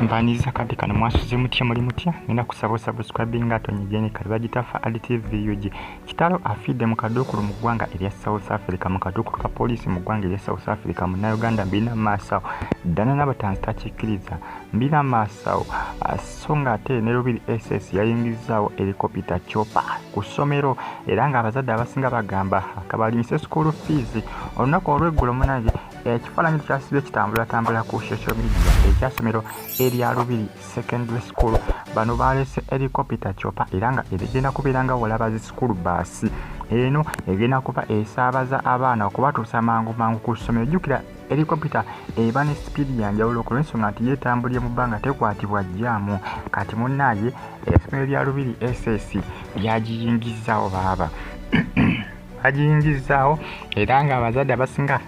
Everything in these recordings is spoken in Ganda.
Mbaniza kati kano mwasuze mutya muli mutya nina kusaba subscribing atonyigene kali bagitafa RTV yuji Kitalo afide mu kadukulu mu ggwanga erya South Africa mu kadukulu ka police mu ggwanga erya South Africa mu Uganda mbina masawo dana Nabatanzi Takikiliza mbina masawo asonga ate ne Rubiri SS yayingizaawo helicopter chopper ku ssomero era nga abazadde abasinga bagamba akabalimise school fees olunaku olw'eggulo munange ekifaananyi kyasibye kitambula ku social media ekyasomero erya Rubiri secondary school bano balese helicopter chopper era nga erigenda kubeera nga walabazi school bus eno egenda kuba esaabaza abaana okubatuusa mangu ku ssomero. Jjukira helicopter eba ne speed yanjawulo ku lw'ensonga nti yeetambulire mu bbanga tekwatibwa jjaamu. Kati munnaye essomero lya Rubiri SS lyagiyingizaawo baaba agiyingizaawo era nga abazadde abasinga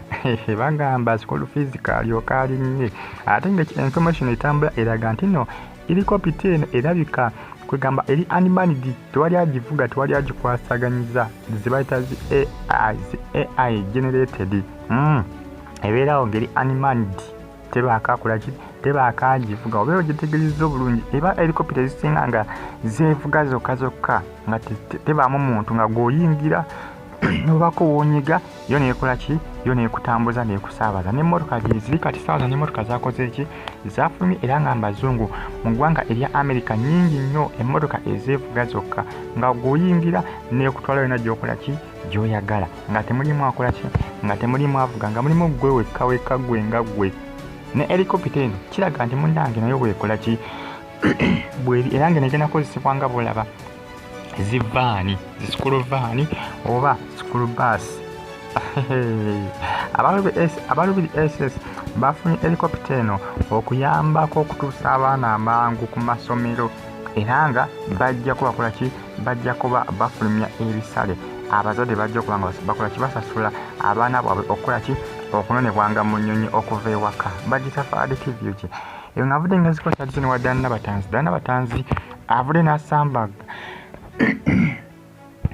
bagamba school fees kalyoka alinnye ate nga information etambula eraga nti no helicopter eno erabika kwegamba eri unmanned tewali agivuga tewali agikwasaganyiza zibayita AI generated ebeerawo ngeri unmanned tebakagivuga obeera ogitegeereza obulungi eba helicopter zisinga nga zeevuga zokka nga tebaamu muntu nga gwoyingira nobako wonyiga yo nekola ki yo nekutambuza nekusaabaza n'emmotoka ziri kati saawa n'emmotoka zakoze ki zafulumye era nga mbazungu mu ggwanga erya America nyingi nnyo emmotoka ezeevuga zokka nga gwoyingira nekutwala yona gyokola ki gyoyagala nga temulimu akola ki nga temulimu avuga nga mulimu gwe wekka gwe nga gwe ne helicopter eno kiraga nti munnange nayo bwekola ki bweri era nga negenda kozesebwa nga bulaba zivaani school vaani oba school bus abalubiri SS bafunye helicopter eno okuyambako okutuusa abaana amangu ku masomero era nga bajja kubakola ki bajja kuba bafulumya ebisale abazadde bajja okuba nga bakola ki basasula abaana bwabwe okukola ki okunonebwanga mu nnyonyi okuva ewaka bagitafa RTV ki eyo ngavudde nga zikosa zino wa Dana Nabatanzi avudde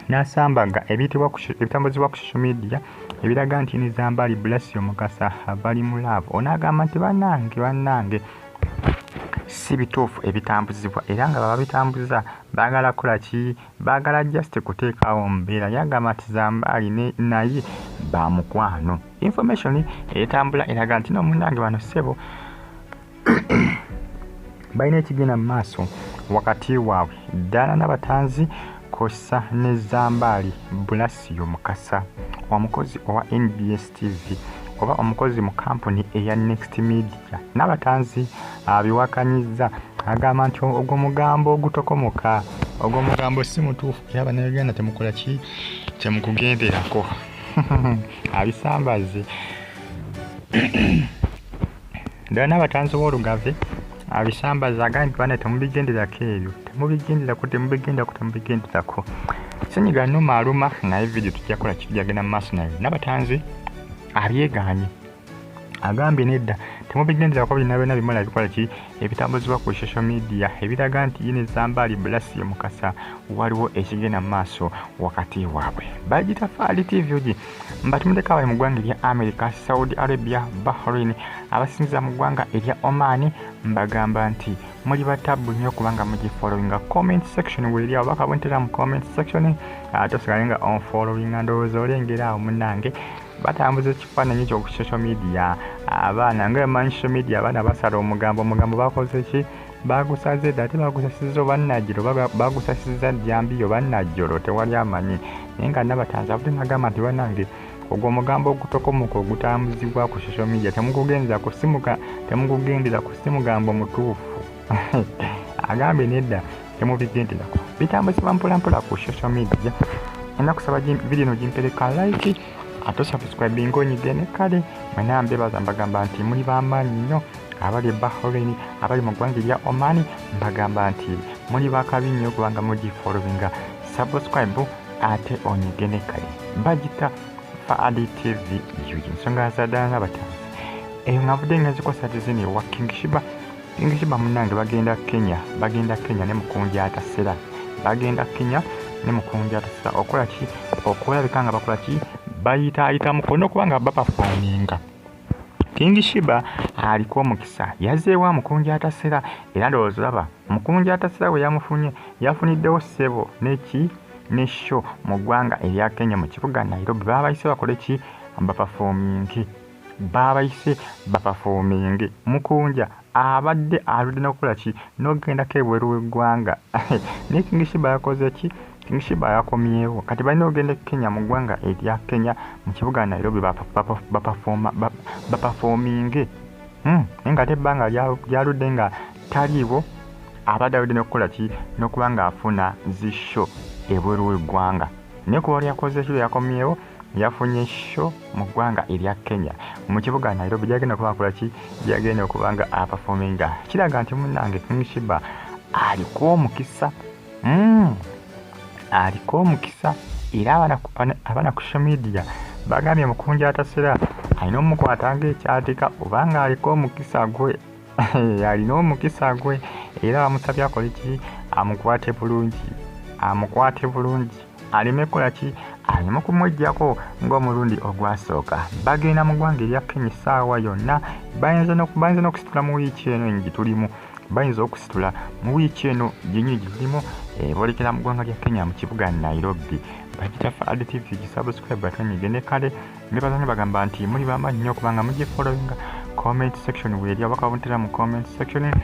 n'asambaga ebitambuzibwa ku social media ebiraga nti nizambali Blessio Mukasa abali mu love onagamba nti bannange si bituufu ebitambuzibwa era nga baba bitambuza baagala kola ki baagala just kuteekawo mbeera yagamba nti zambali naye bamukwano information etambula eraga nti nomunnange bano ssebo balina ekigenda mu maaso wakati waabwe Dana Nabatanzi kosa ne Zambali Blessio Mukasa omukozi owa NBS TV oba omukozi mu kampuni eya Next Media. Nabatanzi abiwakanyiza agamba nti ogw'omugambo ogutokomoka ogw'omugambo si mutuufu era bannayuganda temukola ki temukugenderako abisambaze Dana Nabatanzi w'olugave abisambaza agamba nti bana temubigenderako ebyo temubigenderako senyiga nnuma aluma naye video tujja kola kijagenda mu maaso naye Nabatanzi abyeganye agambye nedda temubigenderako byonna bimala bikola ki ebitambuzibwa ku social media ebiraga nti yine Zambali Blessio Mukasa waliwo ekigenda mu maaso wakati waabwe bagitafa RTV gi mbatumudeka abali mu ggwanga erya America, Saudi Arabia, Bahrain abasinziza mu ggwanga erya Oman mbagamba nti muli batabu nnyo kubanga mugifollowinga comment section weeri awo bakabwentera mu comment section tosagalenga on following ndowooza olengera awo munnange batambuza ekifaananyi ky'oku social media abaana ngaemanyi social media abaana basala omugambo bakoze ki bagusaze dda ate bagusasiza obannajjiro bagusasiza jjambiyo bannajjolo tewali amanyi naye nga Nabatanzi avudde nagamba nti bannange ogwo omugambo ogutokomoka ogutambuzibwa ku social media temugugendera ku simugambo mutuufu agambye nedda temubigenderako bitambuzibwa mpolampola ku social media. Enakusaba video ino gimpereka like ate subscribing onyigene kale mwena mbebaza mbagamba nti muli bamaanyi nnyo abali Bahrain abali mu ggwanga erya Oman mbagamba nti muli bakabi nnyo kubanga mugifollowinga subscribe ate onyigene kale bagita fa TV yuji nsonga za Dana Nabatanzi eyo ngavudde nga zikosa zino wa King Shiba munnange bagenda Kenya ne mukunjaata sera bagenda Kenya ne mukunjaata sera okola ki okulabika nga bakola ki bayita mukono kubanga bapafaninga King Shiba aliko omukisa yazeewa mukunja atasera era ndowooza olaba mukunja atasera we yamufunye yafuniddewo ssebo n'eki n'esho mu ggwanga erya Kenya mu kibuga Nairobi baabayise bakole ki bapafominge mukunja abadde aludde n'okukola ki n'ogendako ebweru w'eggwanga ne King Shiba yakoze ki King Shiba yakomyewo kati balina ogenda Kenya mu ggwanga erya Kenya mu kibuga Nairobi bapafominge nga ate ebbanga lyaludde nga taliiwo abadde aludde n'okukola ki n'okuba ng'afuna zisho ebweru w'eggwanga naye kuba lyakoze ekyo yakomyewo yafunye sho mu ggwanga erya Kenya mu kibuga Nairobi gyagenda okuba akola ki gyagenda okuba nga apafominga kiraga nti munnange King Shiba aliko omukisa era abana ku social media bagambye mukunja atasera alina omukwata ng'ekyatika obanga aliko omukisa gwe alina omukisa gwe era bamusabye akole ki amukwate bulungi aleme kola ki aleme kumweggyako ng'omulundi ogwasooka bagenda mu ggwanga erya Kenya essaawa yonna bayinza n'okusitula mu wiiki eno enyi gitulimu bayinza okusitula mu wiiki eno gyenyi gitulimu boolekera mu ggwanga lya Kenya mu kibuga Nairobi bagita Fad TV gisubscribe batonyigende kale ne bazanyi bagamba nti muli bamaanyi nnyo okubanga mugifollowinga comment section weeri abaka buntera mu comment section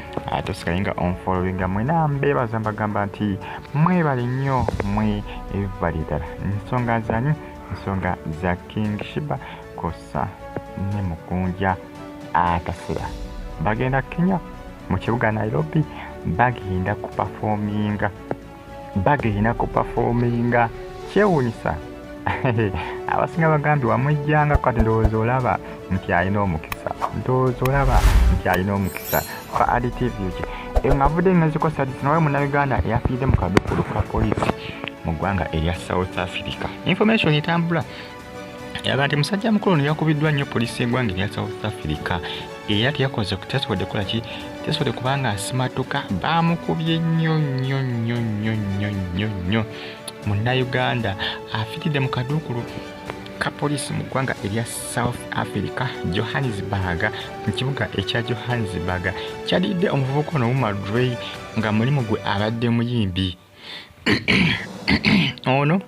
tosikalinga on followinga mwena mbeebaza mbagamba nti mwebale nnyo mwe ebibali ddala ensonga zanyu ensonga za King Shiba kosa ne mukunja atasera bagenda Kenya mu kibuga Nairobi bagenda kupafominga kyewuunyisa abasinga bagambye wamwejjanga kati ndowooza olaba nti alina omukisa Fad TV eyo ng'avudde ngazikosa nawe munnayuganda eyafiiridde mu kaduukulu ka poliisi mu ggwanga erya South Africa information etambula eraga nti musajja mukulu yakubiddwa nnyo poliisi y'eggwanga erya South Africa era teyakoze teyasobodde kukola ki teyasobodde kubanga asimatuka baamukubye nnyo munnayuganda afiiridde mu kaduukulu ka poliisi mu ggwanga erya South Africa Johannesburg mu kibuga ekya Johannesburg kyalidde omuvubuka ono Dre nga mulimu gwe abadde muyimbi ono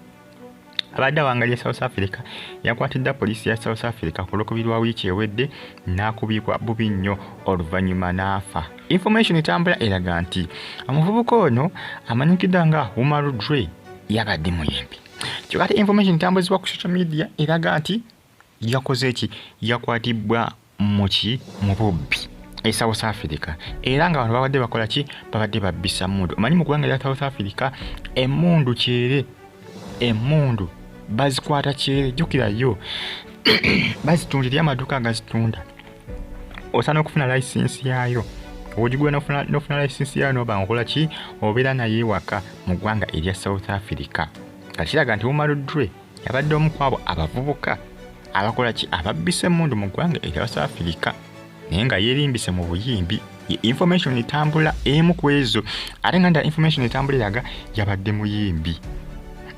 abadde awangalya South Africa yakwatidde poliisi ya South Africa ku Lwokubiri lwa wiiki ewedde n'akubibwa bubi nnyo oluvannyuma n'afa. Information etambula eraga nti omuvubuka ono amanyikiddwa nga Dre yabadde muyimbi. Kyokka information etambuzibwa ku social media eraga nti yakoze ki yakwatibwa mu bubbi South Africa era nga abantu babadde bakola ki babadde babbisa mundu omanyi mu ggwanga lya South Africa emundu bazikwata kyere jukirayo bazitundira amaduuka agazitunda osana okufuna license yaayo ojigwa nofuna license yaayo noba nkola ki obeera naye waka mu ggwanga erya South Africa kakiraga nti Dre yabadde omu kwabo abavubuka abakola ki ababbisa emundu mu ggwanga erya South Africa naye nga yeerimbise mu buyimbi. Information etambula emu ku ezo ate nga information etambula eraga yabadde muyimbi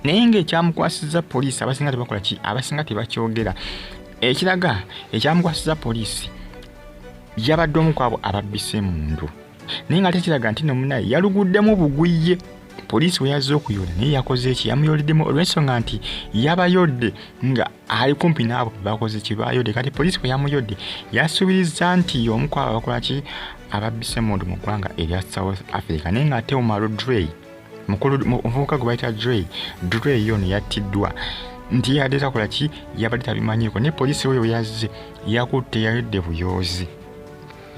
naye ng'ekyamukwasizza poliisi abasinga tebakola ki abasinga tebakyogera ekiraga ekyamukwasizza poliisi yabadde omu kwabo ababbisa emundu naye nga ate kiraga nti nomunaye yaluguddemu bugwiye poliisi we yazze okuyola naye yakoze eki yamuyoleddemu olw'ensonga nti yabayodde nga ali kumpi n'abo bakoze ki bayodde kati poliisi we yamuyodde yasuubiriza nti omu kwabo abakola ki ababbisa emundu mu ggwanga erya South Africa naye nga ate Dre omuvubuka gwe bayita Dre yono yattiddwa nti yadde takola ki yabadde tabimanyiiko naye poliisi oyo yazze yakutte yayodde buyoozi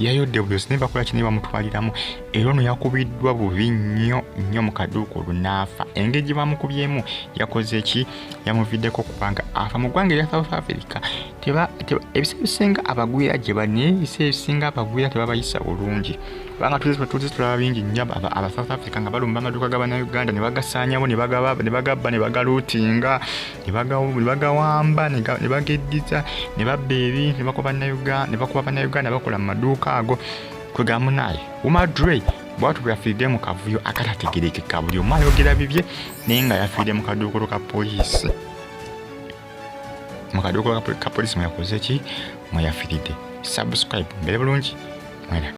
naye bakola ki naye bamutwaliramu era ono yakubiddwa bubi nnyo mu kaduukulu n'afa. Engeri gye bamukubyemu yakoze ki yamuviddeko kubanga afa mu ggwanga erya South Africa ebiseera ebisinga abagwira gye bali naye ebiseera ebisinga abagwira tebabayisa bulungi kubanga tuze tulaba bingi nnyo aba South Africa nga balumba amaduuka g'Abannayuganda ne bagasaanyamu ne bagabba ne bagaluutinga ne bagawamba ne bageddiza ne babba ebintu ne bakuba Bannayuganda bakola mu maduuka ago kwegamba naye Dre bwatu byafiiridde mu kavuyo akatategerekeka buli omu ayogera bibye naye nga yafiiridde mu kaduukulu ka poliisi mwe yakoze ki mwe yafiiridde. subscribe mbere bulungi mwera.